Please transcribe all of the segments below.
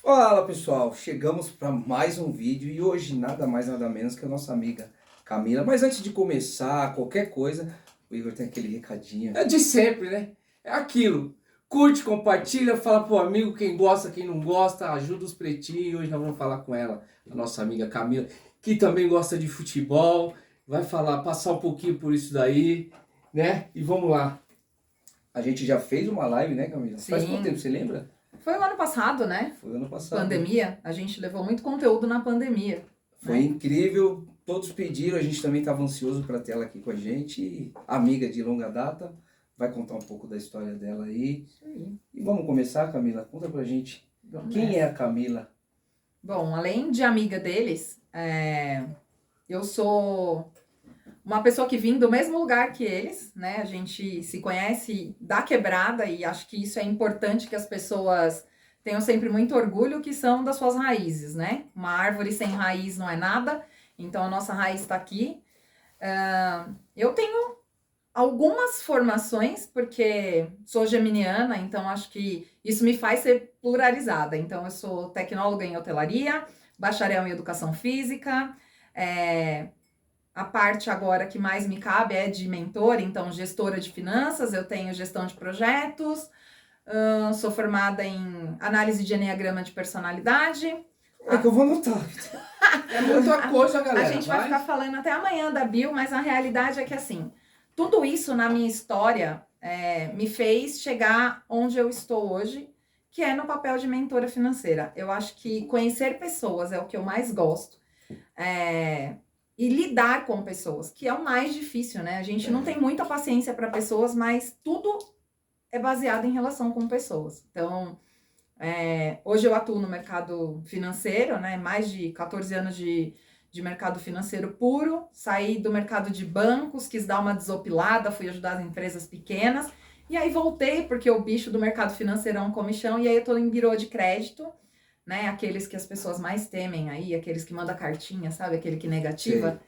Fala pessoal, chegamos para mais um vídeo e hoje nada mais nada menos que a nossa amiga Camila. Mas antes de começar qualquer coisa, o Igor tem aquele recadinho. É de sempre, né? É aquilo. Curte, compartilha, fala pro amigo quem gosta, quem não gosta, ajuda os pretinhos. Hoje nós vamos falar com ela, a nossa amiga Camila, que também gosta de futebol. Vai falar, passar um pouquinho por isso daí, né? E vamos lá. A gente já fez uma live, né, Camila? Faz quanto tempo, você lembra? Foi o ano passado, né? Foi ano passado. Pandemia. A gente levou muito conteúdo na pandemia. Foi incrível, todos pediram, a gente também estava ansioso para ter ela aqui com a gente. E amiga de longa data, vai contar um pouco da história dela aí. Isso aí. E vamos começar, Camila? Conta pra gente. Vamos Quem nessa. é a Camila? Bom, além de amiga deles, eu sou uma pessoa que vim do mesmo lugar que eles, né? A gente se conhece da quebrada e acho que isso é importante que as pessoas tenham sempre muito orgulho que são das suas raízes, né? Uma árvore sem raiz não é nada, então a nossa raiz está aqui. Eu tenho algumas formações, porque sou geminiana, então acho que isso me faz ser pluralizada. Então, eu sou tecnóloga em hotelaria, bacharel em educação física, a parte agora que mais me cabe é de mentora, então gestora de finanças, eu tenho gestão de projetos, sou formada em análise de enneagrama de personalidade. É que eu vou anotar. É muita coisa, galera. A gente vai ficar falando até amanhã da Bio, mas a realidade é que assim, tudo isso na minha história me fez chegar onde eu estou hoje, que é no papel de mentora financeira. Eu acho que conhecer pessoas é o que eu mais gosto. E lidar com pessoas, que é o mais difícil, né? A gente não tem muita paciência para pessoas, mas tudo é baseado em relação com pessoas. Então, hoje eu atuo no mercado financeiro, né? Mais de 14 anos de mercado financeiro puro. Saí do mercado de bancos, quis dar uma desopilada, fui ajudar as empresas pequenas. E aí voltei, porque o bicho do mercado financeiro é um comichão, e aí eu tô em birô de crédito, né? Aqueles que as pessoas mais temem aí, aqueles que mandam cartinha, sabe? Aquele que negativa. Sim.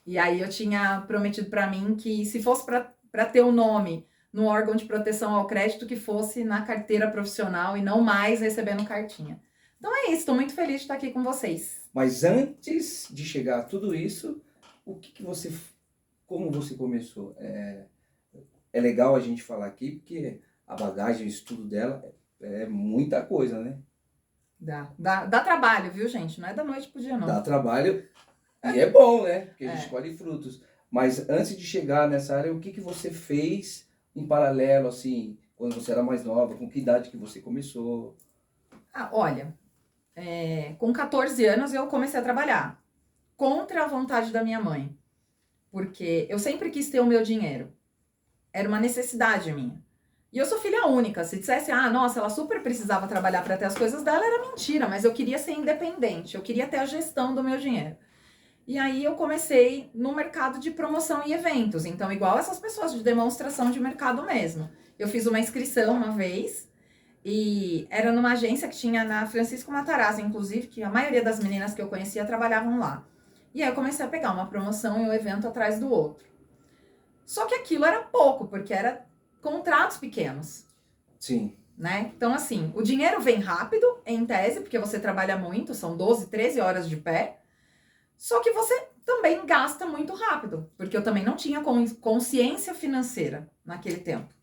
E aí eu tinha prometido para mim que se fosse para ter o nome no órgão de proteção ao crédito, que fosse na carteira profissional e não mais recebendo cartinha. Então é isso, estou muito feliz de estar aqui com vocês. Mas antes de chegar a tudo isso, como você começou? É legal a gente falar aqui, porque a bagagem, o estudo dela é muita coisa, né? Dá trabalho, viu, gente? Não é da noite pro dia, não. Dá trabalho e é bom, né? Porque a gente É. colhe frutos. Mas antes de chegar nessa área, o que você fez em paralelo, assim, quando você era mais nova? Com que idade que você começou? Olha, com 14 anos eu comecei a trabalhar contra a vontade da minha mãe, porque eu sempre quis ter o meu dinheiro. Era uma necessidade minha. E eu sou filha única. Se dissesse, nossa, ela super precisava trabalhar para ter as coisas dela, era mentira, mas eu queria ser independente, eu queria ter a gestão do meu dinheiro. E aí eu comecei no mercado de promoção e eventos, então igual essas pessoas de demonstração de mercado mesmo. Eu fiz uma inscrição uma vez, e era numa agência que tinha na Francisco Matarazzo, inclusive, que a maioria das meninas que eu conhecia trabalhavam lá. E aí eu comecei a pegar uma promoção e um evento atrás do outro. Só que aquilo era pouco, porque era contratos pequenos, Sim. né? Então, assim, o dinheiro vem rápido, em tese, porque você trabalha muito, são 12, 13 horas de pé. Só que você também gasta muito rápido, porque eu também não tinha consciência financeira naquele tempo.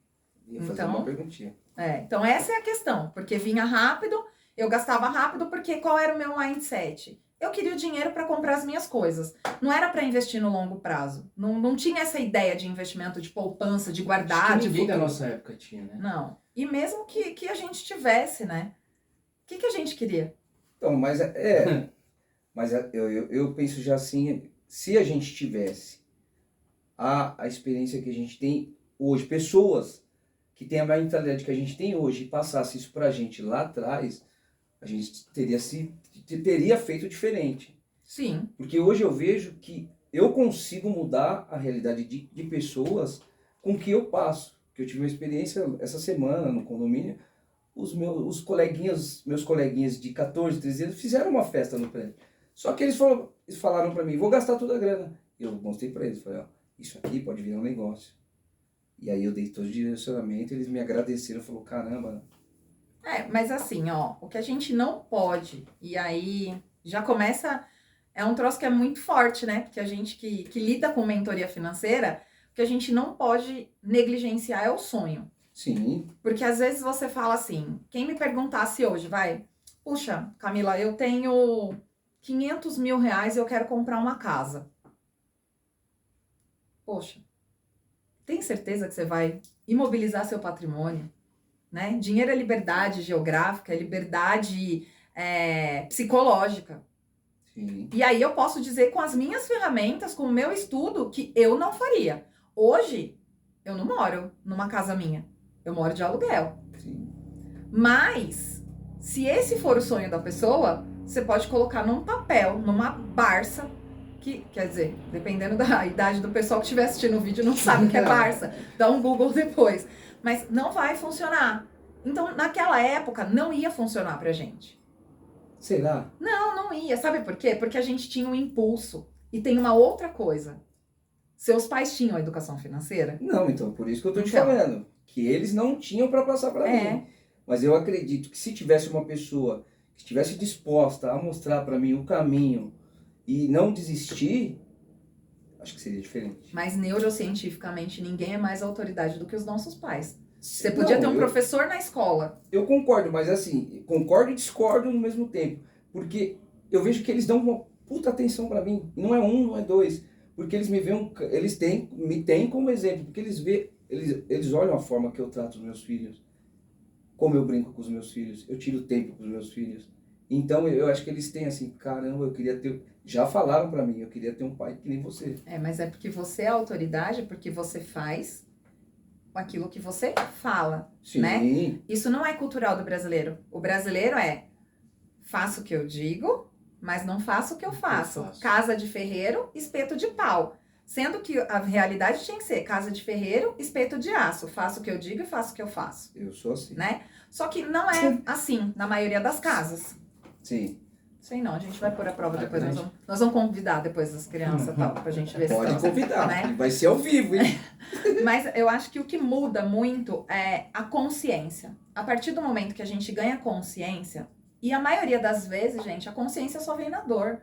Ia fazer Então, uma perguntinha. Então essa é a questão, porque vinha rápido, eu gastava rápido, porque qual era o meu mindset? Eu queria o dinheiro para comprar as minhas coisas. Não era para investir no longo prazo. Não tinha essa ideia de investimento, de poupança, de guardar, Acho que de ninguém da futuro. nossa época tinha, né? Não. E mesmo que a gente tivesse, né? O que a gente queria? Então, mas eu penso já assim, se a gente tivesse a experiência que a gente tem hoje, pessoas que têm a mentalidade que a gente tem hoje e passasse isso pra gente lá atrás, a gente teria feito diferente. Sim. Porque hoje eu vejo que eu consigo mudar a realidade de pessoas com que eu passo. Que eu tive uma experiência essa semana no condomínio, meus coleguinhas de 14, 13 anos fizeram uma festa no prédio. Só que eles falaram para mim, vou gastar toda a grana. Eu mostrei para eles, falei, isso aqui pode virar um negócio. E aí eu dei todo o direcionamento, eles me agradeceram, falou, caramba. Mas assim, ó, o que a gente não pode, e aí já começa, é um troço que é muito forte, né? Porque a gente que lida com mentoria financeira, o que a gente não pode negligenciar é o sonho. Sim, Porque às vezes você fala assim, quem me perguntasse hoje, vai, puxa, Camila, eu tenho 500 mil reais e eu quero comprar uma casa. Poxa, tem certeza que você vai imobilizar seu patrimônio? Né? Dinheiro é liberdade geográfica, é liberdade psicológica. sim. E aí eu posso dizer com as minhas ferramentas, com o meu estudo, que eu não faria. Hoje, eu não moro numa casa minha. Eu moro de aluguel. Sim. Mas, se esse for o sonho da pessoa, você pode colocar num papel, numa Barça, que, quer dizer, dependendo da idade do pessoal que estiver assistindo o vídeo, não sabe o que é Barça. Dá um Google depois. Mas não vai funcionar. Então, naquela época, não ia funcionar pra gente. Será? Não ia. Sabe por quê? Porque a gente tinha um impulso. E tem uma outra coisa. Seus pais tinham a educação financeira? Não, então, por isso que eu tô te Então. falando. Que eles não tinham para passar para mim. Mas eu acredito que se tivesse uma pessoa que estivesse disposta a mostrar para mim o caminho e não desistir, acho que seria diferente. Mas neurocientificamente, ninguém é mais autoridade do que os nossos pais. Você Não, podia ter um professor na escola. Eu concordo, mas assim, concordo e discordo no mesmo tempo. Porque eu vejo que eles dão uma puta atenção para mim. Não é um, não é dois. Porque eles me veem, me têm como exemplo. Porque eles olham a forma que eu trato os meus filhos. Como eu brinco com os meus filhos. Eu tiro tempo com os meus filhos. Então eu acho que eles têm assim, caramba, eu queria ter... Já falaram para mim, eu queria ter um pai que nem você. Mas é porque você é autoridade, porque você faz aquilo que você fala, Sim. né? Isso não é cultural do brasileiro. O brasileiro faço o que eu digo, mas não faço o que eu faço. Casa de ferreiro, espeto de pau. Sendo que a realidade tinha que ser casa de ferreiro, espeto de aço. Faço o que eu digo e faço o que eu faço. Eu sou assim. Né? Só que não é assim na maioria das casas. Sim. Sei não, a gente vai pôr a prova depois. Nós vamos convidar depois as crianças e tal, pra gente ver Pode se convidar, né? vai ser ao vivo, hein? Mas eu acho que o que muda muito é a consciência. A partir do momento que a gente ganha consciência, e a maioria das vezes, gente, a consciência só vem na dor.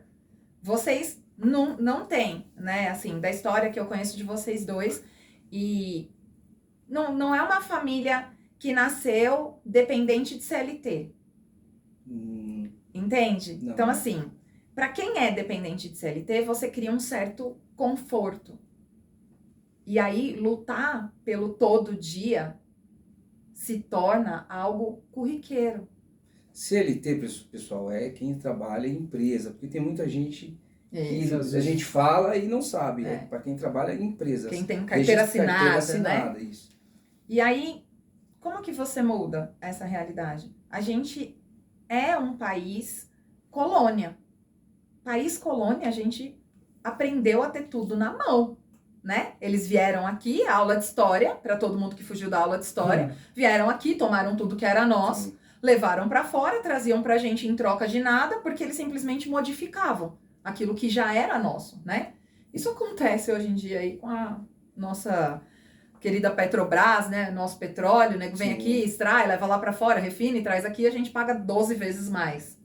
Vocês não têm, né, assim, da história que eu conheço de vocês dois, e não é uma família que nasceu dependente de CLT. Entende? Não. Então, assim, para quem é dependente de CLT, você cria um certo conforto. E aí, lutar pelo todo dia se torna algo corriqueiro. CLT, pessoal, é quem trabalha em empresa, porque tem muita gente Isso. que a gente fala e não sabe, É. para quem trabalha em empresas. Quem tem carteira assinada, assinada, né? isso. E aí, como que você muda essa realidade? A gente é um país colônia. País colônia, a gente aprendeu a ter tudo na mão, né? Eles vieram aqui, aula de história, para todo mundo que fugiu da aula de história, vieram aqui, tomaram tudo que era nosso, Sim. levaram para fora, traziam pra gente em troca de nada, porque eles simplesmente modificavam aquilo que já era nosso, né? Isso acontece hoje em dia aí com a nossa querida Petrobras, né? Nosso petróleo, né? Vem Sim. aqui, extrai, leva lá para fora, refina e traz aqui, a gente paga 12 vezes mais,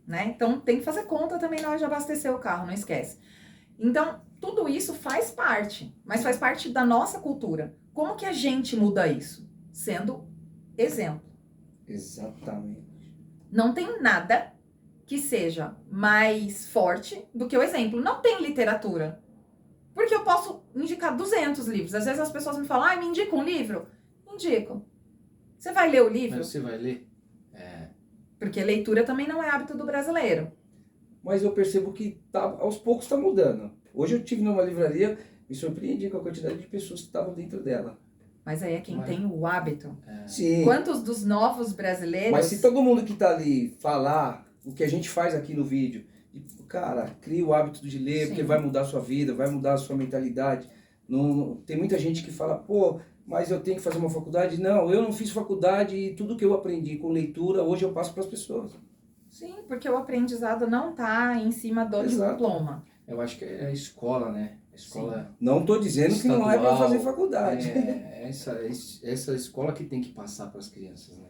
né? Então tem que fazer conta também na hora de abastecer o carro, não esquece. Então, tudo isso faz parte, mas faz parte da nossa cultura. Como que a gente muda isso? Sendo exemplo. Exatamente. Não tem nada que seja mais forte do que o exemplo. Não tem literatura. Porque eu posso indicar 200 livros. Às vezes as pessoas me falam, me indica um livro? Indico. Você vai ler o livro? Mas você vai ler? Porque leitura também não é hábito do brasileiro. Mas eu percebo que aos poucos está mudando. Hoje eu estive numa livraria, me surpreendi com a quantidade de pessoas que estavam dentro dela. Mas aí é quem tem o hábito. Sim. Quantos dos novos brasileiros... Mas se todo mundo que está ali falar o que a gente faz aqui no vídeo, cara, cria o hábito de ler, Sim. porque vai mudar a sua vida, vai mudar a sua mentalidade. Não, tem muita gente que fala, pô, mas eu tenho que fazer uma faculdade. Não, eu não fiz faculdade e tudo que eu aprendi com leitura, hoje eu passo para as pessoas. Sim, porque o aprendizado não está em cima do Exato. diploma. Eu acho que é a escola, né? A escola Não estou dizendo que não é para fazer faculdade. essa escola que tem que passar para as crianças, né?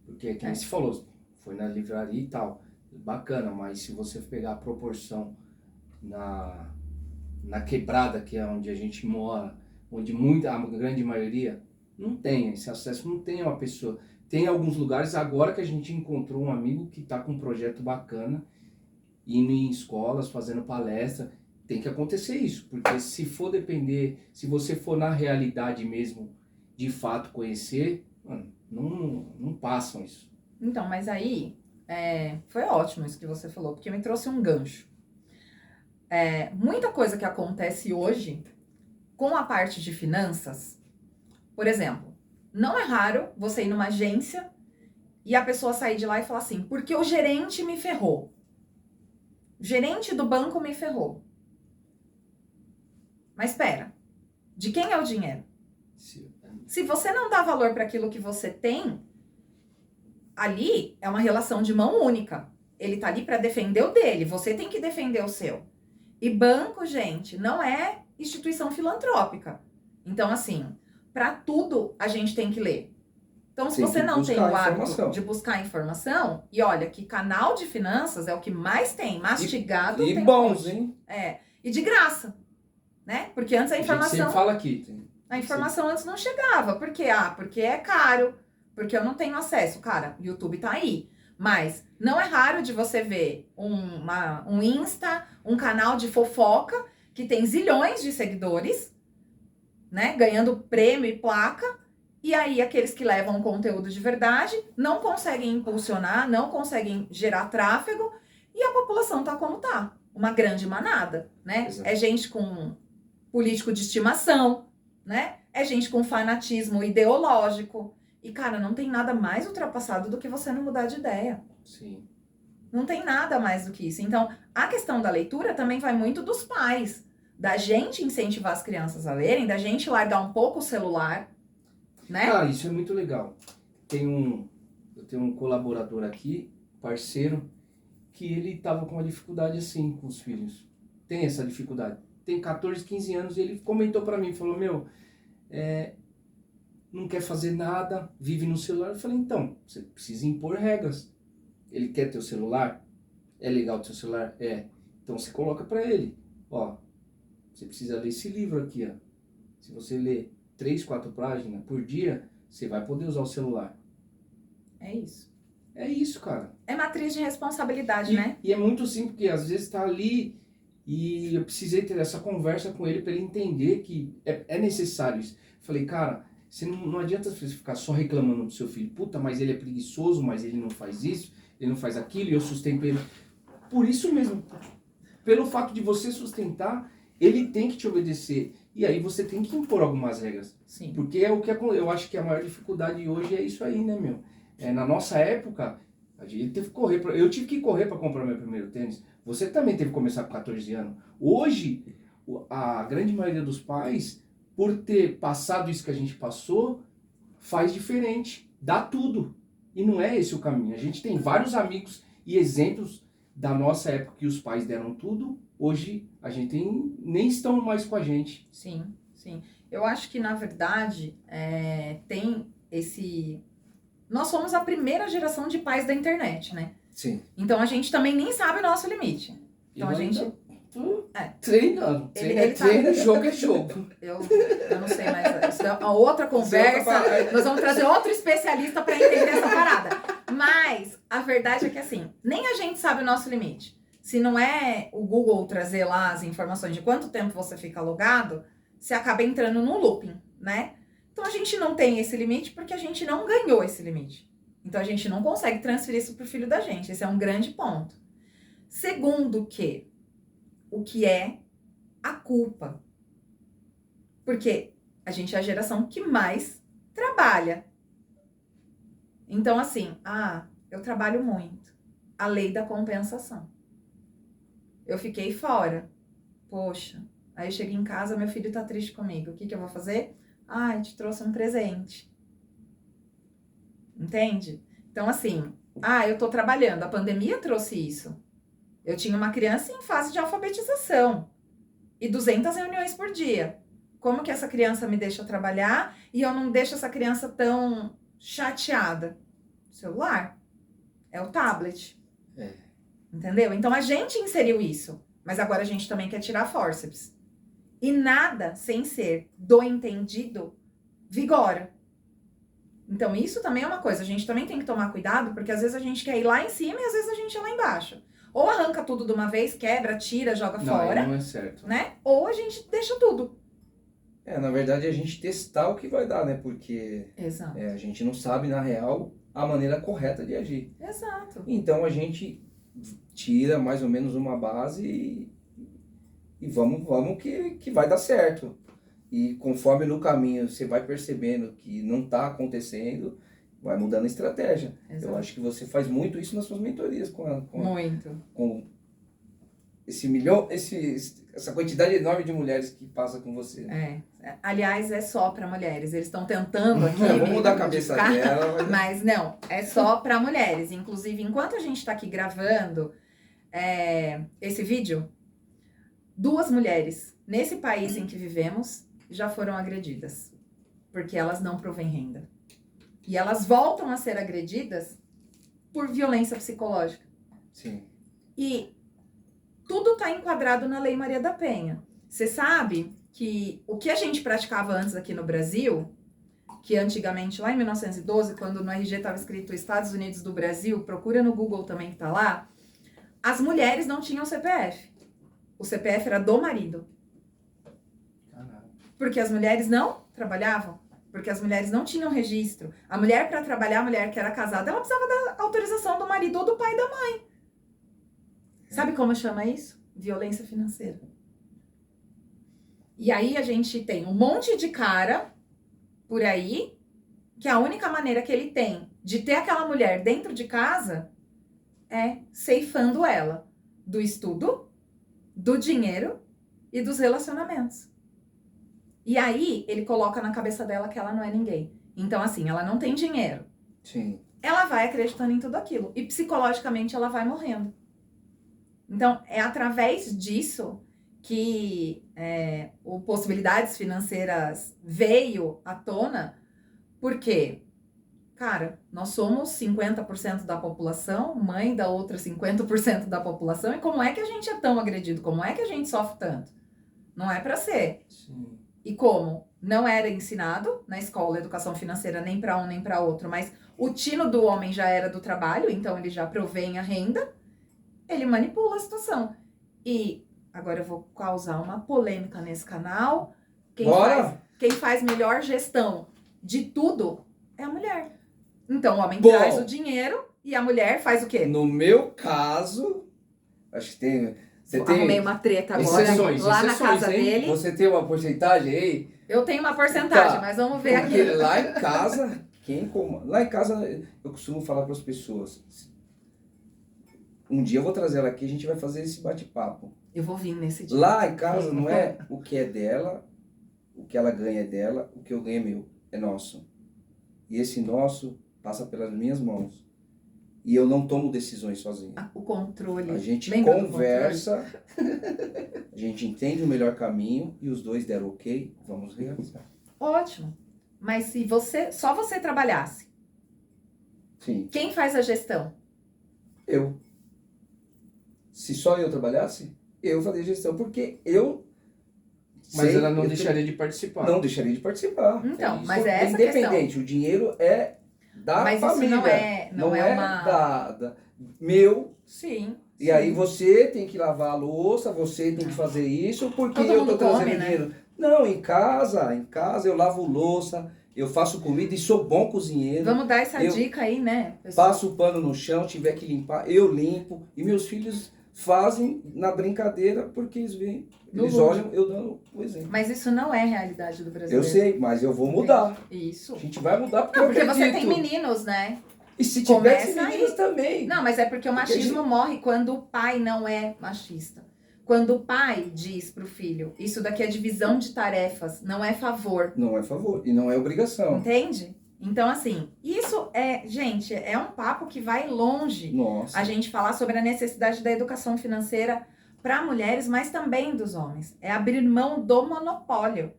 Porque, como você falou, foi na livraria e tal, bacana, mas se você pegar a proporção na quebrada, que é onde a gente mora, onde a grande maioria não tem esse acesso, não tem uma pessoa. Tem alguns lugares, agora que a gente encontrou um amigo que está com um projeto bacana, indo em escolas, fazendo palestra, tem que acontecer isso, porque se for depender, se você for na realidade mesmo, de fato conhecer, mano, não passam isso. Então, mas aí, foi ótimo isso que você falou, porque me trouxe um gancho. Muita coisa que acontece hoje com a parte de finanças, por exemplo, não é raro você ir numa agência e a pessoa sair de lá e falar assim, porque o gerente me ferrou. O gerente do banco me ferrou. Mas espera, de quem é o dinheiro? Se você não dá valor para aquilo que você tem, ali é uma relação de mão única. Ele tá ali para defender o dele, você tem que defender o seu. E banco, gente, não é instituição filantrópica. Então, assim, para tudo a gente tem que ler. Então, se você não tem o hábito de buscar informação, e olha que canal de finanças é o que mais tem, mastigado. E tem bons, hein? E de graça, né? Porque antes a informação... A gente sempre fala aqui. A informação antes não chegava. Por quê? Porque é caro, porque eu não tenho acesso. Cara, o YouTube tá aí. Mas não é raro de você ver um Insta, um canal de fofoca, que tem zilhões de seguidores, né? Ganhando prêmio e placa. E aí aqueles que levam conteúdo de verdade não conseguem impulsionar, não conseguem gerar tráfego. E a população tá como tá. Uma grande manada, né? Exato. É gente com político de estimação, né? É gente com fanatismo ideológico. E, cara, não tem nada mais ultrapassado do que você não mudar de ideia. Sim. Não tem nada mais do que isso. Então, a questão da leitura também vai muito dos pais. Da gente incentivar as crianças a lerem, da gente largar um pouco o celular, né? Cara, isso é muito legal. Eu tenho um colaborador aqui, parceiro, que ele tava com uma dificuldade assim com os filhos. Tem essa dificuldade. Tem 14, 15 anos e ele comentou pra mim, falou, não quer fazer nada, vive no celular. Eu falei, então, você precisa impor regras. Ele quer teu celular? É legal o teu celular? É. Então você coloca pra ele, você precisa ler esse livro aqui, ó. Se você ler 3, 4 páginas por dia, você vai poder usar o celular. É isso. É isso, cara. É matriz de responsabilidade, né? E é muito simples, porque às vezes tá ali e eu precisei ter essa conversa com ele para ele entender que é necessário isso. Falei, cara, você não adianta você ficar só reclamando do seu filho. Puta, mas ele é preguiçoso, mas ele não faz isso, ele não faz aquilo, e eu sustento ele. Por isso mesmo, pelo fato de você sustentar, ele tem que te obedecer. E aí você tem que impor algumas regras. Sim. Porque é o que eu acho que a maior dificuldade hoje é isso aí, né, meu? Na nossa época, a gente teve que correr. Eu tive que correr para comprar meu primeiro tênis. Você também teve que começar com 14 anos. Hoje, a grande maioria dos pais, por ter passado isso que a gente passou, faz diferente. Dá tudo. E não é esse o caminho. A gente tem vários amigos e exemplos da nossa época que os pais deram tudo. Hoje, a gente nem estão mais com a gente. Sim, sim. Eu acho que, na verdade, tem esse... Nós somos a primeira geração de pais da internet, né? Sim. Então, a gente também nem sabe o nosso limite. Então, a gente... Treinando. Ele Jogo é jogo. Eu não sei, mas isso é uma outra conversa. Nós vamos trazer outro especialista para entender essa parada. Mas a verdade é que, assim, nem a gente sabe o nosso limite. Se não é o Google trazer lá as informações de quanto tempo você fica logado, você acaba entrando num looping, né? Então a gente não tem esse limite porque a gente não ganhou esse limite. Então a gente não consegue transferir isso pro filho da gente. Esse é um grande ponto. Segundo que, o que é a culpa? Porque a gente é a geração que mais trabalha. Então assim, eu trabalho muito. A lei da compensação. Eu fiquei fora. Poxa, aí eu cheguei em casa, meu filho tá triste comigo. O que eu vou fazer? Te trouxe um presente. Entende? Então, assim, eu tô trabalhando. A pandemia trouxe isso. Eu tinha uma criança em fase de alfabetização. E 200 reuniões por dia. Como que essa criança me deixa trabalhar e eu não deixo essa criança tão chateada? celular, é o tablet. É. Entendeu? Então a gente inseriu isso, mas agora a gente também quer tirar fórceps. E nada sem ser do entendido vigora. Então isso também é uma coisa, a gente também tem que tomar cuidado, porque às vezes a gente quer ir lá em cima e às vezes a gente é lá embaixo. Ou arranca tudo de uma vez, quebra, tira, joga Não, fora, aí não é certo. né? Ou a gente deixa tudo. Na verdade, é a gente testar o que vai dar, né? Porque Exato. a gente não sabe, na real, a maneira correta de agir. Exato. Então, a gente tira mais ou menos uma base e vamos que vai dar certo. E conforme no caminho você vai percebendo que não está acontecendo, vai mudando a estratégia. Exato. Eu acho que você faz muito isso nas suas mentorias Muito. com essa quantidade enorme de mulheres que passa com você. Aliás, é só para mulheres. Eles estão tentando aqui. Vamos mudar a cabeça dela. Mas não, é só para mulheres. Inclusive, enquanto a gente está aqui gravando esse vídeo, 2 mulheres nesse país em que vivemos já foram agredidas. Porque elas não provêm renda. E elas voltam a ser agredidas por violência psicológica. Sim. E tudo está enquadrado na Lei Maria da Penha. Você sabe que o que a gente praticava antes aqui no Brasil, que antigamente, lá em 1912, quando no RG estava escrito Estados Unidos do Brasil, procura no Google também que tá lá, as mulheres não tinham CPF. O CPF era do marido. Caralho. Porque as mulheres não trabalhavam. Porque as mulheres não tinham registro. A mulher, para trabalhar, a mulher que era casada, ela precisava da autorização do marido ou do pai e da mãe. Sabe como chama isso? Violência financeira. E aí a gente tem um monte de cara por aí que a única maneira que ele tem de ter aquela mulher dentro de casa é ceifando ela do estudo, do dinheiro e dos relacionamentos. E aí ele coloca na cabeça dela que ela não é ninguém. Então assim, ela não tem dinheiro. Sim. Ela vai acreditando em tudo aquilo. E psicologicamente ela vai morrendo. Então, é através disso que o Possibilidades Financeiras veio à tona, porque, cara, nós somos 50% da população, mãe da outra 50% da população, e como é que a gente é tão agredido? Como é que a gente sofre tanto? Não é para ser. Sim. E como não era ensinado na escola educação financeira nem para um nem para outro, mas o tino do homem já era do trabalho, então ele já provém a renda, ele manipula a situação. E agora eu vou causar uma polêmica nesse canal. Quem faz melhor gestão de tudo é a mulher. Então o homem traz o dinheiro e a mulher faz o quê? No meu caso, acho que tem... Arrumei uma treta agora lá na casa dele. Você tem uma porcentagem aí? Eu tenho uma porcentagem, Tá. mas vamos ver Porque aqui. lá em casa, lá em casa eu costumo falar para as pessoas, um dia eu vou trazer ela aqui, a gente vai fazer esse bate-papo. Eu vou vir nesse dia. Lá em casa não é o que é dela, o que ela ganha é dela, o que eu ganho é meu, é nosso. E esse nosso passa pelas minhas mãos. E eu não tomo decisões sozinho. O controle. A gente Lembra do conversa, a gente entende o melhor caminho e os dois deram ok, vamos realizar. Ótimo. Mas se só você trabalhasse, Sim. quem faz a gestão? Eu. Se só eu trabalhasse, eu faria gestão, porque eu... Mas ela não deixaria de participar. Não deixaria de participar. Então, isso. mas é essa a questão. Independente, o dinheiro é da Mas família. isso não é uma... Meu. Sim. E aí você tem que lavar a louça, você tem que fazer isso, porque Todo eu mundo tô trazendo come, né? dinheiro. Não, em casa eu lavo louça, eu faço comida e sou bom cozinheiro. Vamos dar essa dica aí, né, pessoal? Passo o pano no chão, tiver que limpar, eu limpo. E meus filhos fazem na brincadeira porque eles veem, eles olham, eu dando o exemplo. Mas isso não é a realidade do brasileiro. Eu sei, mas eu vou mudar. Isso. A gente vai mudar porque Não, eu porque acredito. você tem meninos, né? E se tivesse Começa meninos aí. também. Não, mas é porque o machismo morre quando o pai não é machista. Quando o pai diz pro filho, isso daqui é divisão de tarefas, não é favor. Não é favor e não é obrigação. Entende? Então, assim, isso gente, é um papo que vai longe. Nossa. A gente falar sobre a necessidade da educação financeira para mulheres, mas também dos homens. É abrir mão do monopólio.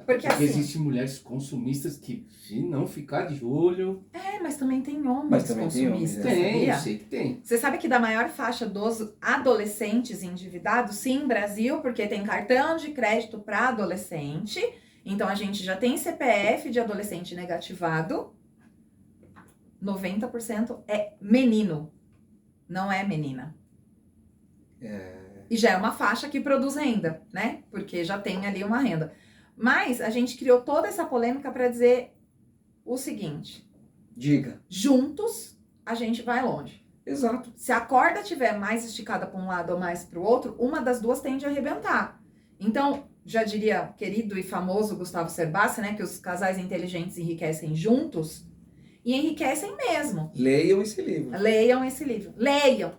Porque Porque assim, existem mulheres consumistas que, se não ficar de olho... mas também tem homens Mas também tem homens, consumistas, né? Tem, eu sabia? sei que tem. Você sabe que da maior faixa dos adolescentes endividados, sim, Brasil, porque tem cartão de crédito para adolescente, então a gente já tem CPF de adolescente negativado, 90% é menino, não é menina. E já é uma faixa que produz renda, né? Porque já tem ali uma renda. Mas a gente criou toda essa polêmica para dizer o seguinte: Diga. juntos a gente vai longe. Exato. Se a corda estiver mais esticada para um lado ou mais para o outro, uma das duas tende a arrebentar. Então, já diria querido e famoso Gustavo Cerbasi, né, que os casais inteligentes enriquecem juntos e enriquecem mesmo. Leiam esse livro. Leiam esse livro. Leiam.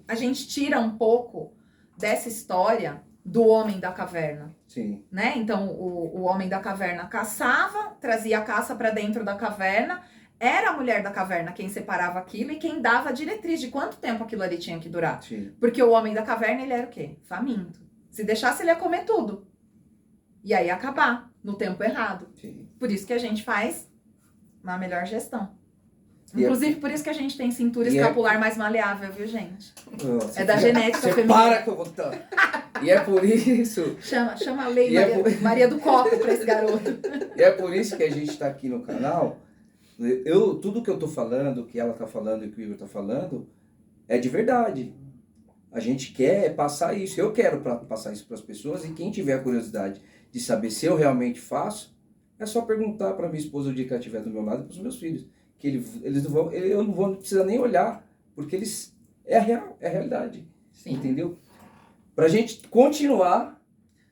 A gente tira um pouco dessa história do homem da caverna, Sim. né? Então, o homem da caverna caçava, trazia a caça para dentro da caverna, era a mulher da caverna quem separava aquilo e quem dava a diretriz de quanto tempo aquilo ali tinha que durar. Sim. Porque o homem da caverna, ele era o quê? Faminto. Se deixasse, ele ia comer tudo. E aí ia acabar no tempo errado. Sim. Por isso que a gente faz uma melhor gestão. E Inclusive, por isso que a gente tem cintura e escapular mais maleável, viu, gente? Nossa, É da genética você feminina. para que eu vou... E é por isso... Chama a Lei E é Maria do Copo pra esse garoto. E é por isso que a gente está aqui no canal. Tudo que eu tô falando, que ela tá falando e que o Igor tá falando, é de verdade. A gente quer passar isso. Eu quero passar isso para as pessoas, e quem tiver a curiosidade de saber se eu realmente faço, é só perguntar para minha esposa o dia que ela estiver do meu lado e para os meus filhos. Que eles não vão, eu não vou precisar nem olhar, porque eles é a realidade. Sim. Entendeu? Pra gente continuar,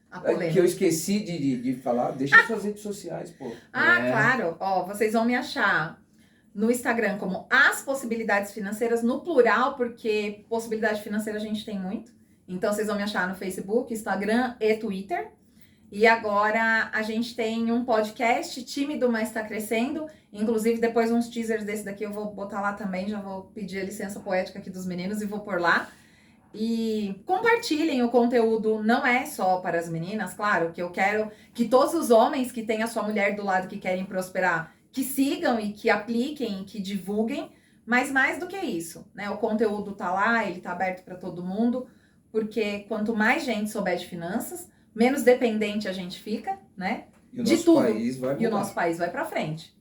A que eu polêmica. esqueci de falar, deixa as suas redes sociais, pô. Claro. Ó, vocês vão me achar no Instagram como As Possibilidades Financeiras, no plural, porque possibilidade financeira a gente tem muito. Então, vocês vão me achar no Facebook, Instagram e Twitter. E agora a gente tem um podcast, tímido, mas está crescendo. Inclusive, depois uns teasers desse daqui eu vou botar lá também. Já vou pedir a licença poética aqui dos meninos e vou pôr lá. E compartilhem o conteúdo, não é só para as meninas, claro, que eu quero que todos os homens que têm a sua mulher do lado que querem prosperar, que sigam e que apliquem e que divulguem, mas mais do que isso, né? O conteúdo tá lá, ele tá aberto para todo mundo, porque quanto mais gente souber de finanças, menos dependente a gente fica, né? E o De nosso tudo. país vai mudar. E o nosso país vai para frente.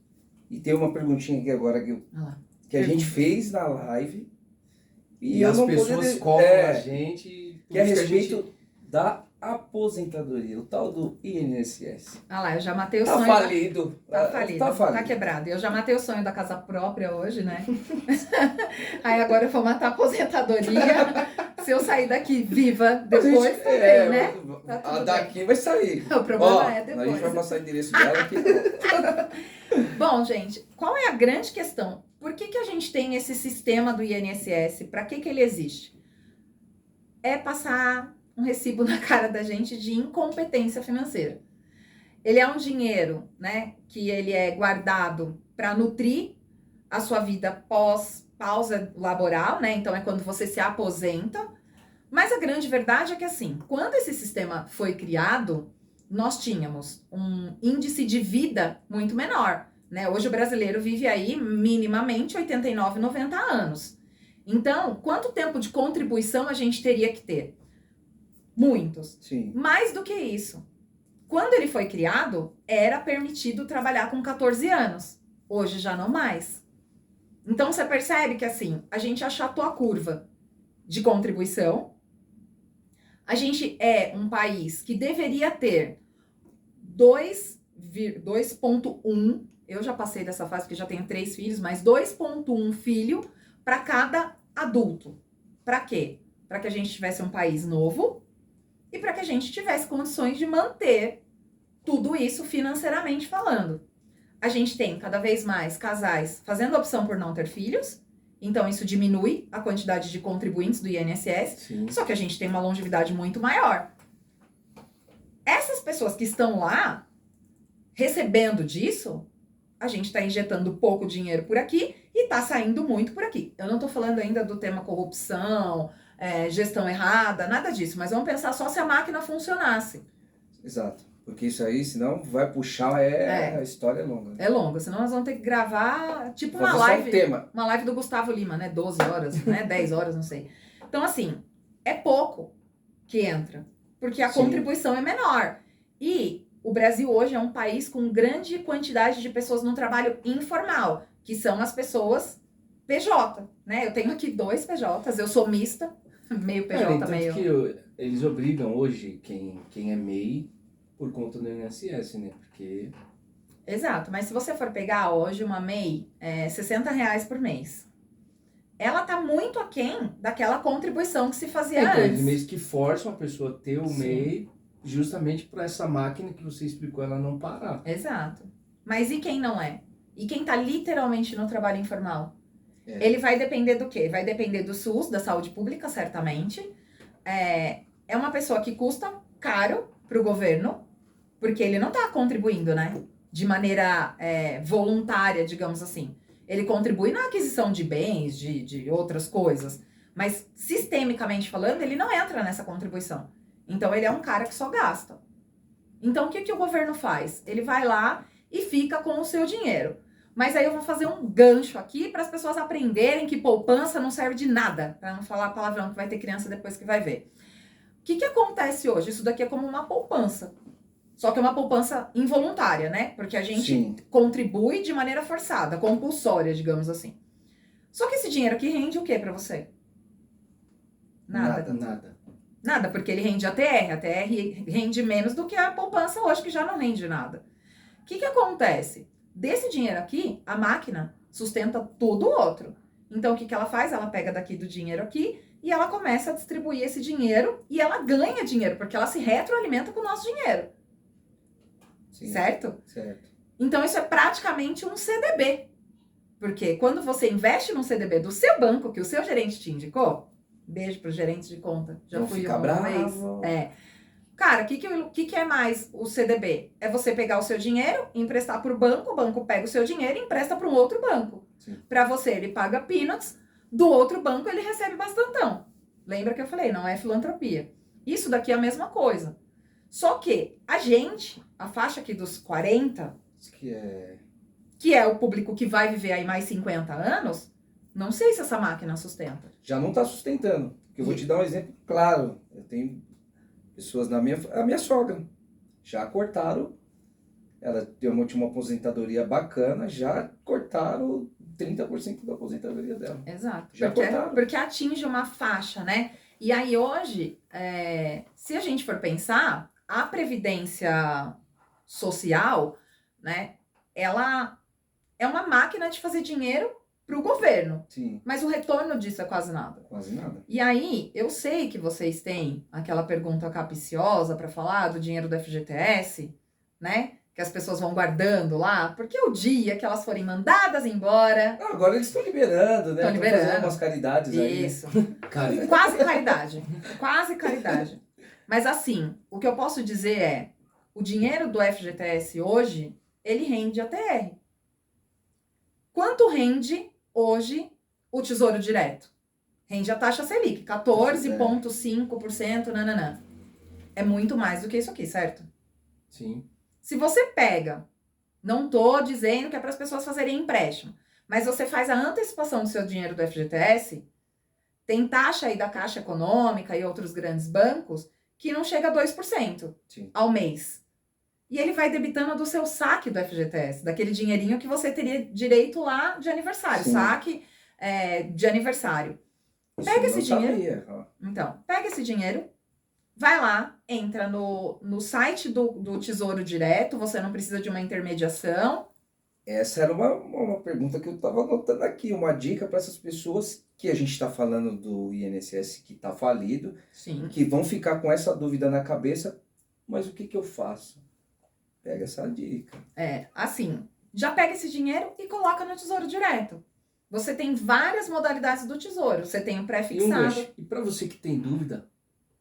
E tem uma perguntinha aqui agora que, Olha lá. que a gente fez na live. E eu as não pessoas poderia- cobram a gente... por que é a isso respeito da aposentadoria, o tal do INSS. Ah lá, eu já matei o Tá sonho. falido. Tá falido, Tá falido. tá quebrado. Eu já matei o sonho da casa própria hoje, né? Aí agora eu vou matar a aposentadoria. Se eu sair daqui viva depois, também, né? Tá tudo a bem. daqui vai sair. O problema Ó, é a gente depois. vai passar o endereço dela aqui. Bom, gente, qual é a grande questão? Por que a gente tem esse sistema do INSS? Para que ele existe? É passar um recibo na cara da gente de incompetência financeira. Ele é um dinheiro, né, que ele é guardado para nutrir a sua vida pós pausa laboral, né? Então é quando você se aposenta. Mas a grande verdade é que assim, quando esse sistema foi criado, nós tínhamos um índice de vida muito menor, né? Hoje o brasileiro vive aí minimamente 89, 90 anos. Então, quanto tempo de contribuição a gente teria que ter? Muitos. Sim. Mais do que isso. Quando ele foi criado, era permitido trabalhar com 14 anos. Hoje já não mais. Então você percebe que assim, a gente achatou a curva de contribuição. A gente é um país que deveria ter 2,1. Eu já passei dessa fase porque já tenho 3 filhos, mas 2,1 filho para cada adulto. Para quê? Para que a gente tivesse um país novo e para que a gente tivesse condições de manter tudo isso financeiramente falando. A gente tem cada vez mais casais fazendo opção por não ter filhos, então isso diminui a quantidade de contribuintes do INSS, Sim. só que a gente tem uma longevidade muito maior. Essas pessoas que estão lá recebendo disso, a gente está injetando pouco dinheiro por aqui e está saindo muito por aqui. Eu não estou falando ainda do tema corrupção, gestão errada, nada disso, mas vamos pensar só se a máquina funcionasse. Exato. Porque isso aí, senão vai puxar, a história é longa. É longo, senão nós vamos ter que gravar tipo Fazer uma só um live. tema. Uma live do Gustavo Lima, né? 12 horas, né? 10 horas, não sei. Então, assim, é pouco que entra, porque a Sim. contribuição é menor. E o Brasil hoje é um país com grande quantidade de pessoas no trabalho informal, que são as pessoas PJ, né? Eu tenho aqui 2 PJs, eu sou mista, meio PJ, Tanto meio... que eles obrigam hoje quem é MEI por conta do INSS, né? Porque Exato, mas se você for pegar hoje uma MEI, é R$60 por mês. Ela tá muito aquém daquela contribuição que se fazia então, antes. eles meio que forçam a pessoa a ter o Sim. MEI justamente para essa máquina que você explicou ela não parar. Exato. Mas e quem não é? E quem tá literalmente no trabalho informal? É. Ele vai depender do quê? Vai depender do SUS, da saúde pública, certamente. É uma pessoa que custa caro pro governo, porque ele não tá contribuindo, né? De maneira voluntária, digamos assim. Ele contribui na aquisição de bens, de outras coisas. Mas, sistemicamente falando, ele não entra nessa contribuição. Então, ele é um cara que só gasta. Então, o que, que o governo faz? Ele vai lá e fica com o seu dinheiro. Mas aí eu vou fazer um gancho aqui para as pessoas aprenderem que poupança não serve de nada. Para não falar palavrão que vai ter criança depois que vai ver. O que, que acontece hoje? Isso daqui é como uma poupança. Só que é uma poupança involuntária, né? Porque a gente Sim. contribui de maneira forçada, compulsória, digamos assim. Só que esse dinheiro aqui rende o que para você? Nada. Nada. Nada, porque ele rende ATR. A ATR rende menos do que a poupança hoje, que já não rende nada. O que, que acontece? Desse dinheiro aqui, a máquina sustenta tudo o outro. Então, o que, que ela faz? Ela pega daqui do dinheiro aqui e ela começa a distribuir esse dinheiro e ela ganha dinheiro, porque ela se retroalimenta com o nosso dinheiro. Sim. Certo? Certo. Então, isso é praticamente um CDB. Porque quando você investe num CDB do seu banco, que o seu gerente te indicou, beijo para os gerentes de conta, já Não fui fica uma vez. bravo. Cara, o que é mais o CDB? É você pegar o seu dinheiro, emprestar para o banco pega o seu dinheiro e empresta para um outro banco. Para você, ele paga peanuts, do outro banco ele recebe bastantão. Lembra que eu falei, não é filantropia. Isso daqui é a mesma coisa. Só que a gente, a faixa aqui dos 40, Isso que é o público que vai viver aí mais 50 anos, não sei se essa máquina sustenta. já não está sustentando. Eu vou te dar um exemplo claro. Eu tenho pessoas a minha sogra já cortaram, ela tinha uma aposentadoria bacana, já cortaram 30% da aposentadoria dela. Exato. Já cortaram. Porque atinge uma faixa, né? E aí hoje, se a gente for pensar, a previdência social, né? Ela é uma máquina de fazer dinheiro para o governo. Sim. Mas o retorno disso é quase nada. Quase nada. E aí, eu sei que vocês têm aquela pergunta capiciosa para falar do dinheiro do FGTS, né? Que as pessoas vão guardando lá, porque o dia que elas forem mandadas embora... Agora eles estão liberando, né? Estão liberando. Fazendo umas caridades aí. Isso. Cara, Quase caridade. Quase caridade. Mas assim, o que eu posso dizer é, o dinheiro do FGTS hoje, ele rende ATR. Quanto rende hoje o Tesouro Direto? Rende a taxa Selic, 14,5%, nananã. É muito mais do que isso aqui, certo? sim. Se você pega, não tô dizendo que é para as pessoas fazerem empréstimo, mas você faz a antecipação do seu dinheiro do FGTS, tem taxa aí da Caixa Econômica e outros grandes bancos que não chega a 2% Sim. ao mês. E ele vai debitando do seu saque do FGTS, daquele dinheirinho que você teria direito lá de aniversário, Sim. saque de aniversário. Isso Pega eu não esse dinheiro. sabia, ó. Então, pega esse dinheiro, vai lá, entra no site do Tesouro Direto, você não precisa de uma intermediação. Essa era uma pergunta que eu estava anotando aqui, uma dica para essas pessoas que a gente está falando do INSS que está falido, Sim. que vão ficar com essa dúvida na cabeça, mas o que eu faço? Pega essa dica. Assim, já pega esse dinheiro e coloca no Tesouro Direto. Você tem várias modalidades do Tesouro. Você tem o E um pré-fixado. gancho. E para você que tem dúvida,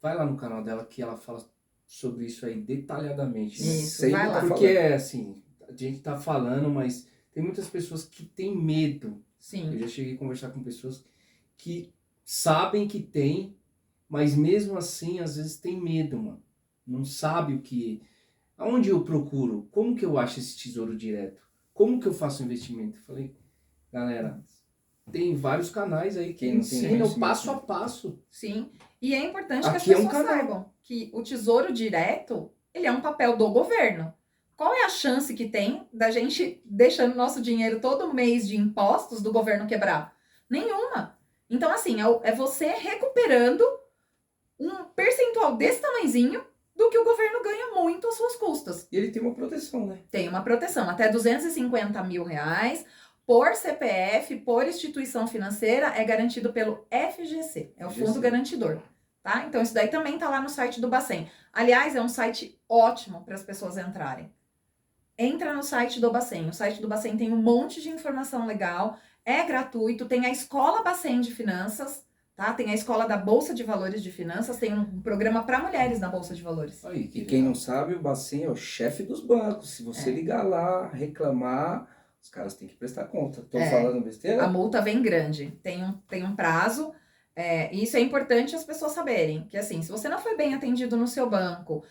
vai lá no canal dela que ela fala sobre isso aí detalhadamente. Né? Isso, Sei vai que lá. tá Porque falando. é assim, a gente tá falando, mas tem muitas pessoas que têm medo. Eu Sim, já cheguei a conversar com pessoas que sabem que tem, mas mesmo assim, às vezes tem medo, mano. Não sabe o que... Aonde eu procuro? Como que eu acho esse tesouro direto? Como que eu faço investimento? Eu falei, galera, tem vários canais aí que Quem não tem ensinam conhecimento, passo a né? passo. Sim. E é importante que as Aqui é um pessoas canal. saibam que o Tesouro Direto, ele é um papel do governo. Qual é a chance que tem da gente deixando nosso dinheiro todo mês de impostos do governo quebrar? Nenhuma. Então, assim, é você recuperando um percentual desse tamanhozinho do que o governo ganha muito às suas custas. E ele tem uma proteção, né? Tem uma proteção, até R$250 mil por CPF, por instituição financeira, é garantido pelo FGC, é o Fundo FGC. Garantidor, tá? Então isso daí também tá lá no site do Bacen. Aliás, é um site ótimo para as pessoas entrarem. Entra no site do Bacen. O site do Bacen tem um monte de informação legal, é gratuito, tem a Escola Bacen de Finanças, tá? Tem a Escola da Bolsa de Valores de Finanças, tem um programa para mulheres na Bolsa de Valores. Aí, que E quem legal. não sabe, o Bacen é o chefe dos bancos. Se você ligar lá, reclamar, os caras têm que prestar conta. Tô falando besteira? A multa vem grande, tem um prazo. E isso é importante as pessoas saberem, que assim, se você não foi bem atendido no seu banco,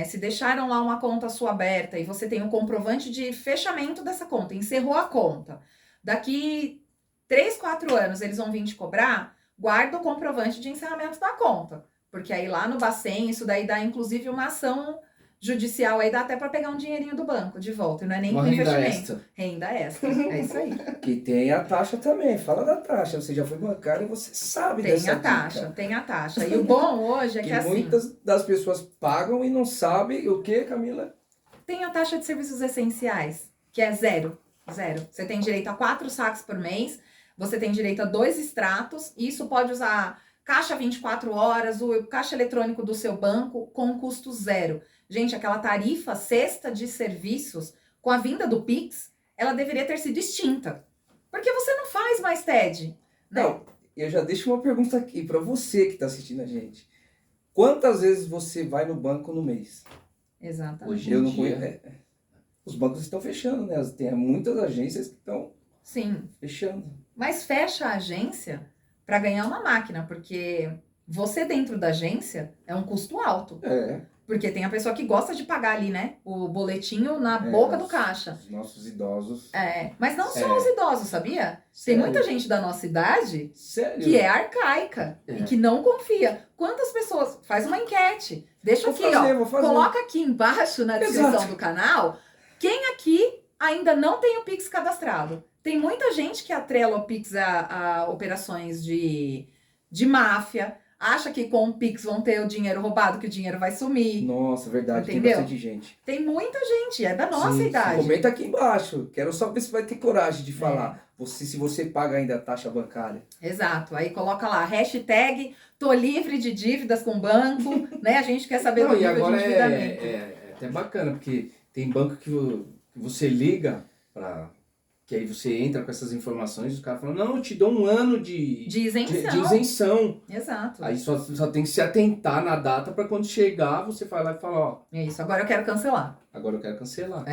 se deixaram lá uma conta sua aberta e você tem um comprovante de fechamento dessa conta, encerrou a conta, daqui 3, 4 anos eles vão vir te cobrar, guarda o comprovante de encerramento da conta, porque aí lá no Bacen, isso daí dá inclusive uma ação judicial, aí dá até para pegar um dinheirinho do banco de volta, e não é nem Uma com renda investimento. extra. Renda extra, é isso aí. Que tem a taxa também. Fala da taxa. Você já foi bancário e você sabe Tem dessa a taxa, dica. tem a taxa. E o bom hoje é que assim, muitas das pessoas pagam e não sabem o que, Camila? tem a taxa de serviços essenciais, que é zero. Zero. Você tem direito a 4 saques por mês, você tem direito a 2 extratos, e isso pode usar caixa 24 horas, o caixa eletrônico do seu banco com custo zero. Gente, aquela tarifa sexta de serviços, com a vinda do Pix, ela deveria ter sido extinta. Porque você não faz mais TED, né? Não, eu já deixo uma pergunta aqui para você que está assistindo a gente. Quantas vezes você vai no banco no mês? Exatamente. Hoje Eu em não dia, conheço. Os bancos estão fechando, né? Tem muitas agências que estão Sim. fechando. Mas fecha a agência para ganhar uma máquina, porque você dentro da agência é um custo alto. É. Porque tem a pessoa que gosta de pagar ali, né? O boletinho na boca do caixa. Os nossos idosos. Mas não só os idosos, sabia? Tem Sério? muita gente da nossa idade Sério? que é arcaica e que não confia. Quantas pessoas? Faz uma enquete. Deixa Vou aqui, fazer, ó. vou fazer. Coloca aqui embaixo na descrição Exato. do canal. Quem aqui ainda não tem o Pix cadastrado? Tem muita gente que atrela o Pix a operações de máfia. Acha que com o Pix vão ter o dinheiro roubado, que o dinheiro vai sumir. Nossa, verdade. Entendeu? Tem bastante gente. Tem muita gente, é da nossa Sim, sim. idade. Comenta aqui embaixo. Quero só ver se vai ter coragem de falar. Se você paga ainda a taxa bancária. Exato. Aí coloca lá, hashtag tô livre de dívidas com banco, né? A gente quer saber Não, do e nível agora de endividamento. é até bacana, porque tem banco que você liga para que aí você entra com essas informações e os caras falam, não, eu te dou um ano de isenção. isenção. Exato. Aí só tem que se atentar na data para quando chegar, você vai lá e fala, ó, É isso, agora eu quero cancelar. agora eu quero cancelar.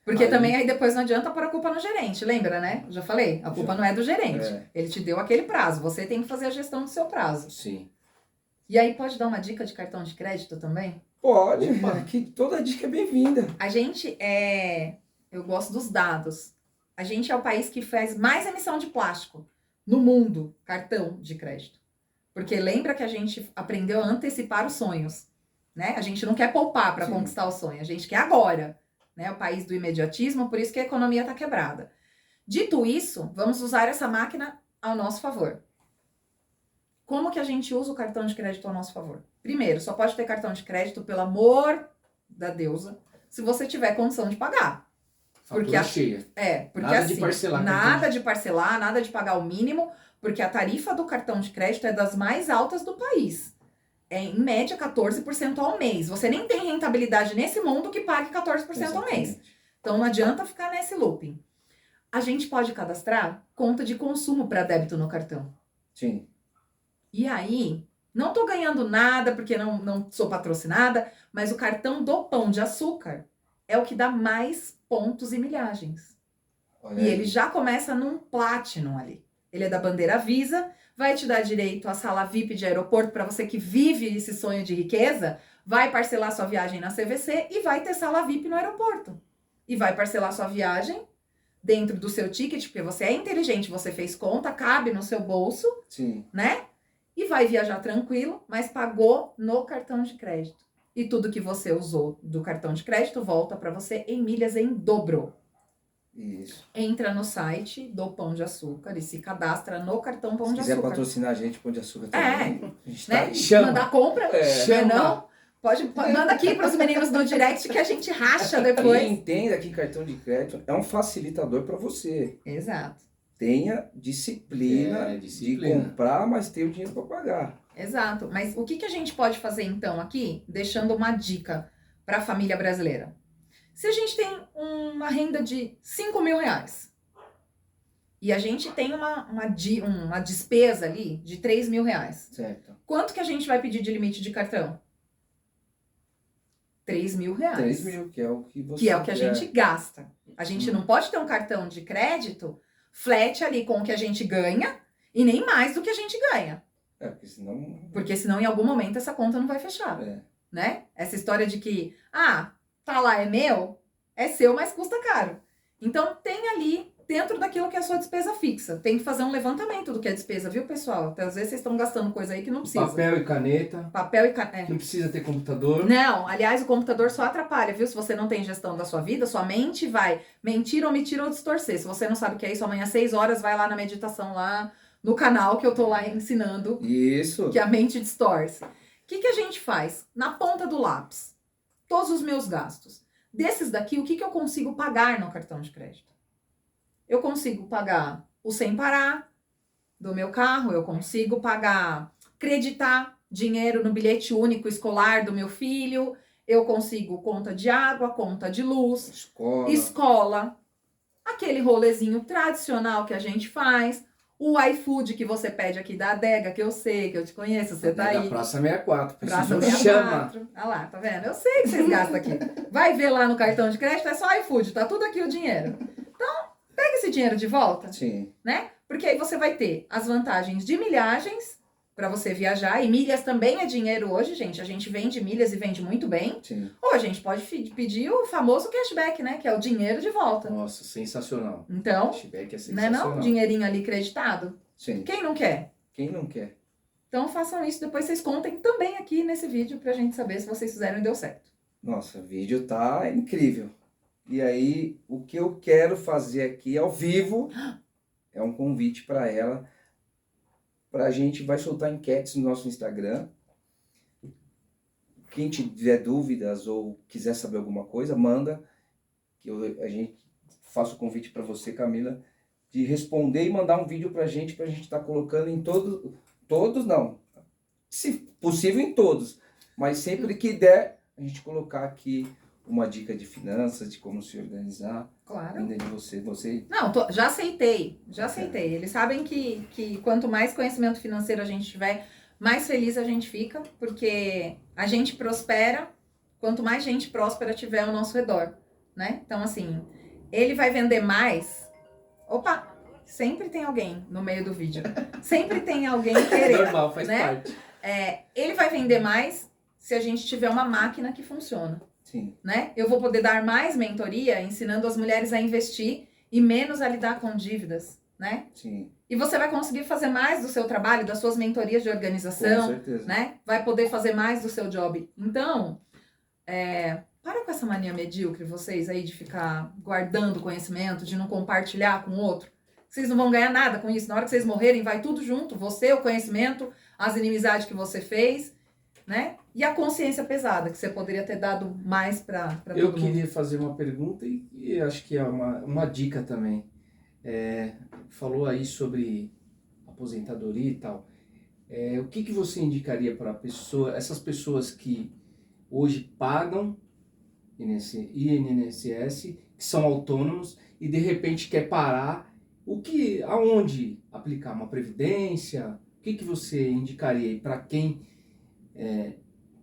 Porque Aí- também aí depois não adianta pôr a culpa no gerente, lembra, né? Eu já falei, a culpa não é do gerente. Ele te deu aquele prazo, você tem que fazer a gestão do seu prazo. Sim. E aí pode dar uma dica de cartão de crédito também? Pode. Opa. Aqui toda dica é bem-vinda. A gente eu gosto dos dados. A gente é o país que faz mais emissão de plástico no mundo, cartão de crédito. Porque lembra que a gente aprendeu a antecipar os sonhos, né? A gente não quer poupar para Sim. conquistar o sonho, a gente quer agora, né? O país do imediatismo, por isso que a economia está quebrada. Dito isso, vamos usar essa máquina ao nosso favor. Como que a gente usa o cartão de crédito ao nosso favor? Primeiro, só pode ter cartão de crédito, pelo amor da deusa, se você tiver condição de pagar. Porque Fatura cheia. Porque Nada assim, de parcelar, nada de parcelar, nada de pagar o mínimo, porque a tarifa do cartão de crédito é das mais altas do país. É em média 14% ao mês. Você nem tem rentabilidade nesse mundo que pague 14% ao mês. Exatamente. Então não adianta ficar nesse looping. A gente pode cadastrar conta de consumo para débito no cartão. Sim. E aí, não tô ganhando nada porque não sou patrocinada, mas o cartão do Pão de Açúcar é o que dá mais pontos e milhagens. Olha E aí. ele já começa num Platinum ali. Ele é da bandeira Visa, vai te dar direito à sala VIP de aeroporto para você que vive esse sonho de riqueza, vai parcelar sua viagem na CVC e vai ter sala VIP no aeroporto. E vai parcelar sua viagem dentro do seu ticket, porque você é inteligente, você fez conta, cabe no seu bolso, Sim. né? E vai viajar tranquilo, mas pagou no cartão de crédito. E tudo que você usou do cartão de crédito volta para você em milhas em dobro. Isso. Entra no site do Pão de Açúcar e se cadastra no cartão Pão Se de quiser Açúcar. patrocinar a gente, Pão de Açúcar também. A gente tá Né? aí. Chama. Mandar compra, Chama. não? Pode manda aqui para os meninos no direct que a gente racha E depois. entenda que cartão de crédito é um facilitador para você. Exato. Tenha disciplina, disciplina. de comprar, mas ter o dinheiro para pagar. Exato. Mas o que a gente pode fazer então aqui, deixando uma dica para a família brasileira? Se a gente tem uma renda de 5 mil reais e a gente tem uma despesa ali de 3 mil reais, Certo. quanto que a gente vai pedir de limite de cartão? 3 mil reais. 3 mil, que é o que você Que é o que a quer. gente gasta. A gente não pode ter um cartão de crédito flat ali com o que a gente ganha e nem mais do que a gente ganha. É, porque senão... Porque senão em algum momento essa conta não vai fechar, É. né? Essa história de que, tá lá, é meu, é seu, mas custa caro. Então tem ali, dentro daquilo que é a sua despesa fixa. Tem que fazer um levantamento do que é despesa, viu, pessoal? Até às vezes vocês estão gastando coisa aí que não precisa. Papel e caneta. Papel e caneta. Não precisa ter computador. Não, aliás, o computador só atrapalha, viu? Se você não tem gestão da sua vida, sua mente vai mentir, omitir ou distorcer. Se você não sabe o que é isso, amanhã às 6 horas vai lá na meditação lá no canal que eu tô lá ensinando Isso. que a mente distorce. O que a gente faz? Na ponta do lápis, todos os meus gastos. Desses daqui, o que eu consigo pagar no cartão de crédito? Eu consigo pagar o sem parar do meu carro, eu consigo pagar, creditar dinheiro no bilhete único escolar do meu filho, eu consigo conta de água, conta de luz, escola, aquele rolezinho tradicional que a gente faz, o iFood que você pede aqui da adega, que eu sei, que eu te conheço, você tá aí. Praça 64. Praça Precisou, chama. 64. Olha lá, tá vendo? Eu sei que vocês gastam aqui. Vai ver lá no cartão de crédito, é só iFood, tá tudo aqui o dinheiro. Então, pega esse dinheiro de volta, Sim. né? Porque aí você vai ter as vantagens de milhagens para você viajar, e milhas também é dinheiro hoje, gente. A gente vende milhas e vende muito bem. Sim. Ou a gente pode pedir o famoso cashback, né? Que é o dinheiro de volta. Nossa, sensacional. Então, Cashback é né, sensacional. não? Dinheirinho ali creditado. Sim. Quem não quer? Quem não quer? Então façam isso, depois vocês contem também aqui nesse vídeo pra gente saber se vocês fizeram e deu certo. Nossa, o vídeo tá incrível. E aí, o que eu quero fazer aqui ao vivo é um convite para ela. A gente vai soltar enquetes no nosso Instagram. Quem tiver dúvidas ou quiser saber alguma coisa, manda. Que a gente faça o convite para você, Camila, de responder e mandar um vídeo pra gente estar colocando em todos não. Se possível em todos. Mas sempre que der, a gente colocar aqui uma dica de finanças, de como se organizar. Claro. Ainda de você. Não, já aceitei. Eles sabem que quanto mais conhecimento financeiro a gente tiver, mais feliz a gente fica, porque a gente prospera quanto mais gente próspera tiver ao nosso redor, né? Então, assim, ele vai vender mais. Opa, sempre tem alguém no meio do vídeo. Sempre tem alguém querendo. Normal, faz né? parte. Ele vai vender mais se a gente tiver uma máquina que funciona. Sim. Né? Eu vou poder dar mais mentoria ensinando as mulheres a investir e menos a lidar com dívidas, né? Sim. E você vai conseguir fazer mais do seu trabalho, das suas mentorias de Com organização, certeza. né? Vai poder fazer mais do seu job. Então, para com essa mania medíocre, vocês aí, de ficar guardando conhecimento, de não compartilhar com o outro. Vocês não vão ganhar nada com isso. Na hora que vocês morrerem, vai tudo junto. Você, o conhecimento, as inimizades que você fez, né? E a consciência pesada, que você poderia ter dado mais para todo Eu mundo. queria fazer uma pergunta e acho que é uma dica também. Falou aí sobre aposentadoria e tal. O que você indicaria para essas pessoas que hoje pagam INSS, que são autônomos e de repente quer parar? Aonde aplicar? Uma previdência? O que você indicaria para quem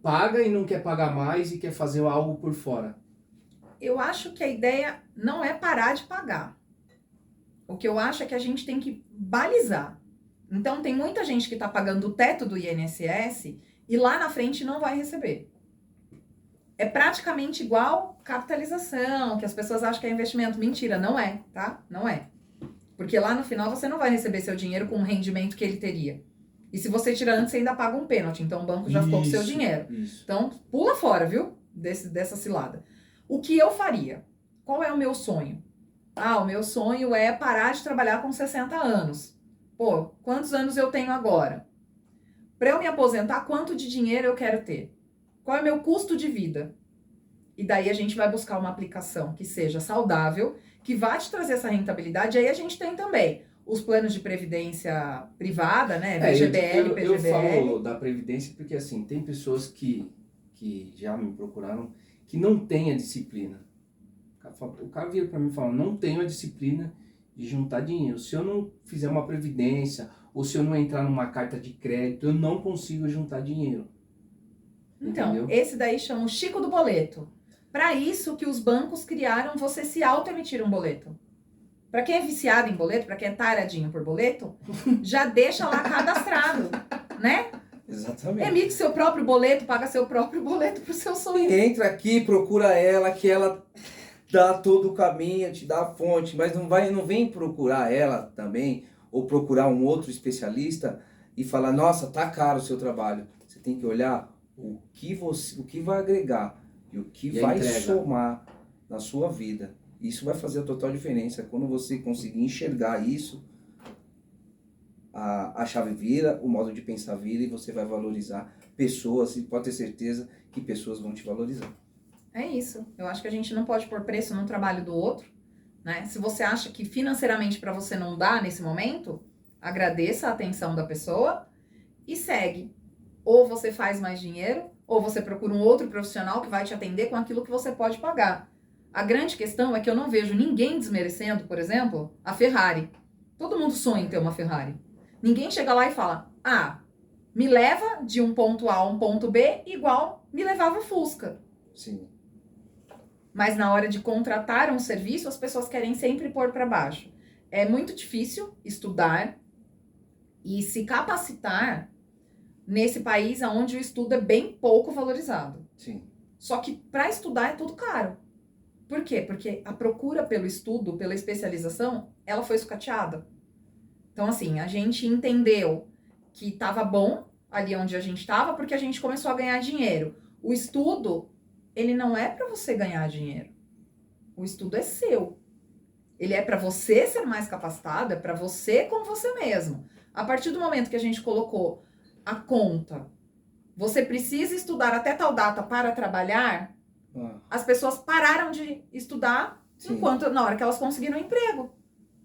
paga e não quer pagar mais e quer fazer algo por fora? Eu acho que a ideia não é parar de pagar. O que eu acho é que a gente tem que balizar. Então, tem muita gente que está pagando o teto do INSS e lá na frente não vai receber. É praticamente igual capitalização, que as pessoas acham que é investimento. Mentira, não é, tá? Não é. Porque lá no final você não vai receber seu dinheiro com o rendimento que ele teria. E se você tira antes, você ainda paga um pênalti. Então o banco já ficou com o seu dinheiro. Isso. Então, pula fora, viu? Dessa cilada. O que eu faria? Qual é o meu sonho? O meu sonho é parar de trabalhar com 60 anos. Pô, quantos anos eu tenho agora? Para eu me aposentar, quanto de dinheiro eu quero ter? Qual é o meu custo de vida? E daí a gente vai buscar uma aplicação que seja saudável, que vá te trazer essa rentabilidade. E aí a gente tem também os planos de previdência privada, né? VGBL, PGBL. Eu falo da previdência porque, assim, tem pessoas que já me procuraram que não têm a disciplina. O cara vira para mim e fala, não tenho a disciplina de juntar dinheiro. Se eu não fizer uma previdência, ou se eu não entrar numa carta de crédito, eu não consigo juntar dinheiro. Então, Entendeu? esse daí chama o Chico do boleto. Para isso que os bancos criaram você se auto-emitir um boleto. Para quem é viciado em boleto, para quem é taradinho por boleto, já deixa lá cadastrado, né? Exatamente. Emite seu próprio boleto, paga seu próprio boleto pro seu sonho. Entra aqui, procura ela, que ela dá todo o caminho, te dá a fonte, mas não vem procurar ela também, ou procurar um outro especialista e falar, nossa, tá caro o seu trabalho. Você tem que olhar o que vai agregar e o que E a vai entrega. somar na sua vida. Isso vai fazer a total diferença. Quando você conseguir enxergar isso, a chave vira, o modo de pensar vira e você vai valorizar pessoas, e pode ter certeza que pessoas vão te valorizar. É isso. Eu acho que a gente não pode pôr preço no trabalho do outro, né? Se você acha que financeiramente para você não dá nesse momento, agradeça a atenção da pessoa e segue. Ou você faz mais dinheiro, ou você procura um outro profissional que vai te atender com aquilo que você pode pagar. A grande questão é que eu não vejo ninguém desmerecendo, por exemplo, a Ferrari. Todo mundo sonha em ter uma Ferrari. Ninguém chega lá e fala, me leva de um ponto A a um ponto B igual me levava o Fusca. Sim. Mas na hora de contratar um serviço, as pessoas querem sempre pôr para baixo. É muito difícil estudar e se capacitar nesse país onde o estudo é bem pouco valorizado. Sim. Só que para estudar é tudo caro. Por quê? Porque a procura pelo estudo, pela especialização, ela foi sucateada. Então, assim, a gente entendeu que estava bom ali onde a gente estava porque a gente começou a ganhar dinheiro. O estudo, ele não é para você ganhar dinheiro. O estudo é seu. Ele é para você ser mais capacitado, é para você com você mesmo. A partir do momento que a gente colocou a conta, você precisa estudar até tal data para trabalhar, as pessoas pararam de estudar enquanto na hora que elas conseguiram um emprego.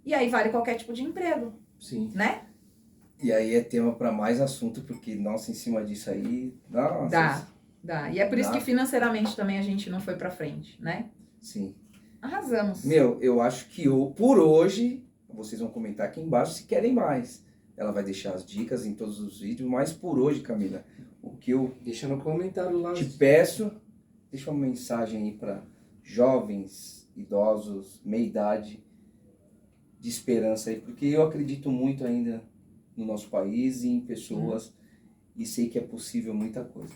E aí vale qualquer tipo de emprego. Sim. Né? E aí é tema para mais assunto, porque, nossa, em cima disso aí... Nossa, Dá. E é por isso Dá. que financeiramente também a gente não foi pra frente, né? Sim. Arrasamos. Eu acho que por hoje, vocês vão comentar aqui embaixo se querem mais. Ela vai deixar as dicas em todos os vídeos, mas por hoje, Camila, o que eu Deixa no comentário lá. te peço, deixa uma mensagem aí para jovens, idosos, meia-idade, de esperança aí, porque eu acredito muito ainda no nosso país e em pessoas e sei que é possível muita coisa.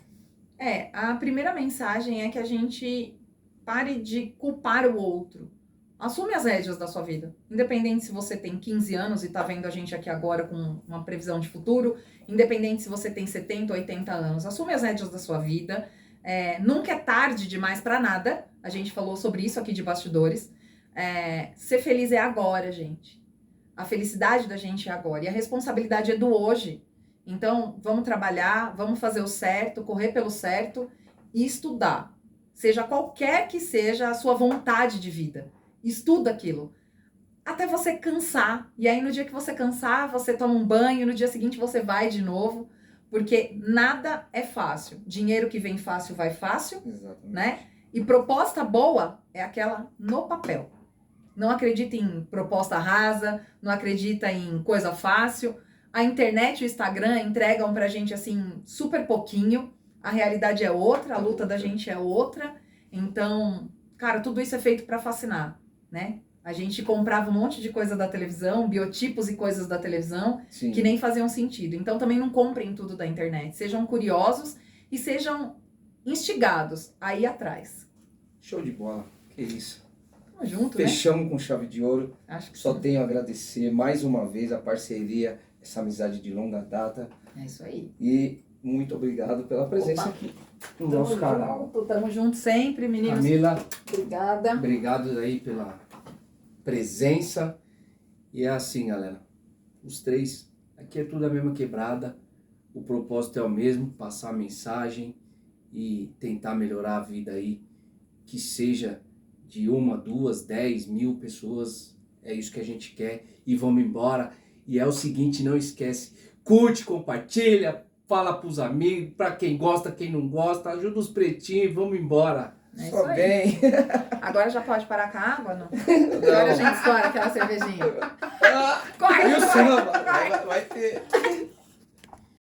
A primeira mensagem é que a gente pare de culpar o outro. Assume as rédeas da sua vida. Independente se você tem 15 anos e tá vendo a gente aqui agora com uma previsão de futuro, independente se você tem 70, 80 anos, assume as rédeas da sua vida. Nunca é tarde demais pra nada. A gente falou sobre isso aqui de bastidores. Ser feliz é agora, gente. A felicidade da gente é agora. E a responsabilidade é do hoje. Então, vamos trabalhar, vamos fazer o certo, correr pelo certo e estudar. Seja qualquer que seja a sua vontade de vida. Estuda aquilo. Até você cansar. E aí, no dia que você cansar, você toma um banho. No dia seguinte, você vai de novo. Porque nada é fácil. Dinheiro que vem fácil, vai fácil. Exatamente. Né? E proposta boa é aquela no papel. Não acredita em proposta rasa, não acredita em coisa fácil. A internet e o Instagram entregam pra gente assim super pouquinho. A realidade é outra, a luta da gente é outra. Então, cara, tudo isso é feito pra fascinar, né? A gente comprava um monte de coisa da televisão, biotipos e coisas da televisão, Sim. que nem faziam sentido. Então também não comprem tudo da internet. Sejam curiosos e sejam instigados a ir atrás. Show de bola. Que isso. Tamo junto, Fechamos com chave de ouro. né? Acho que Só sim. tenho a agradecer mais uma vez a parceria, essa amizade de longa data. É isso aí. E muito obrigado pela presença Opa. aqui no nosso canal. Tamo junto sempre, meninos. Camila, Obrigada. obrigado aí pela presença. E é assim, galera. Os três, aqui é tudo a mesma quebrada. O propósito é o mesmo, passar a mensagem e tentar melhorar a vida aí. Que seja de 1, 2, 10 mil pessoas. É isso que a gente quer. E vamos embora. E é o seguinte, não esquece. Curte, compartilha, fala pros amigos, pra quem gosta, quem não gosta. Ajuda os pretinhos e vamos embora. É Só isso aí. bem. Agora já pode parar com a água, não? Agora a gente estoura aquela cervejinha. E o samba? Vai ter.